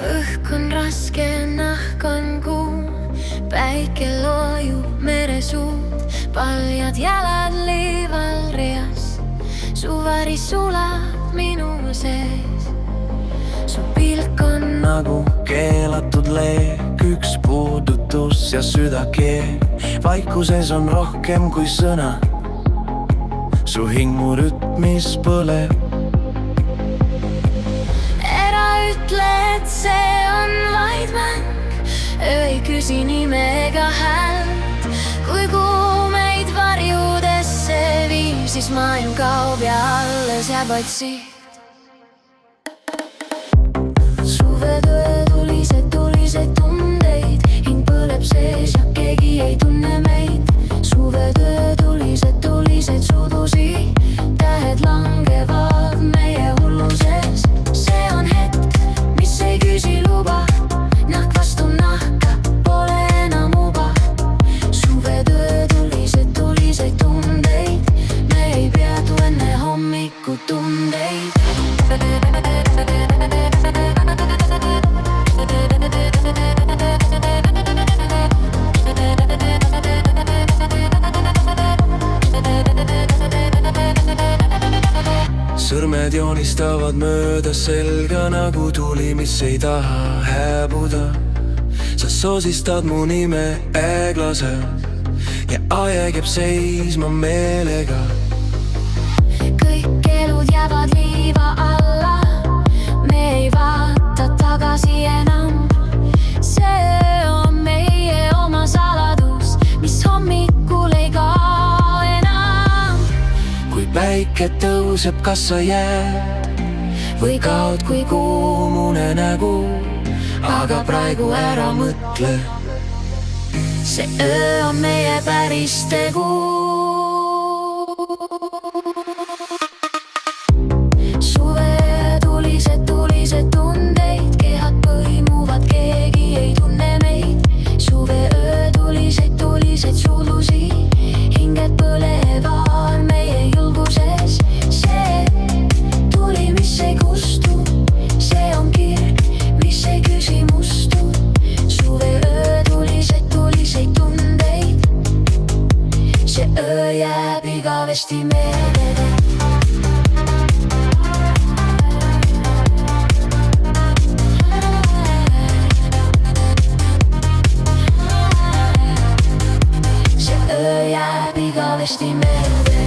Õhk on raske, nahk on kuum, päike loojub meresuud, paljad jalad liival reas, su vari sulab minu sees. Su pilk on nagu keelatud leek, üks puudutus ja süda keeb. Vaikuses on rohkem kui sõna, su hing mu rütmis põleb. Ära ütle, et see on vaid mäng, ei küsi nime ega häält. Kui kuu meid varjudesse viib, siis maailm kaob ja alles jääb vaid siht. Suvetöö tuliseid tundeid, hing põleb sees ja keegi ei tunne meid. Suvetöö tuliseid sudusi, tähed langevad meie hulluses. See on hetk, mis ei küsi luba, nahk vastu nahka, pole enam uba. Suvetöö tuliseid tundeid, me ei peatu enne hommikutundeid. Sõrmed joonistavad mööda selga nagu tuli, mis ei taha hääbuda. Sa sosistad mu nime äeglaselt ja aeg jääb seisma meelega. Kõik elud jäävad liiva alla, me ei vaata tagasi enam. See on meie oma saladus, mis hommikul ei kao enam. Kui päike tõuseb, kas sa jääd või kaod kui kuumune nägu? Aga praegu ära mõtle, see öö on meie päris tegu. Suve tulised tundeid, kehad põimuvad, keegi ei tunne meid. Suve öö tuliseid suudlusi, hinged põlevad meie julguses. See tuli, mis ei kustu, see on kirg, mis ei küsi mustu. Suve öö tuliseid tundeid, see öö jääb igavesti meelde. See öö jääb igavesti meelde.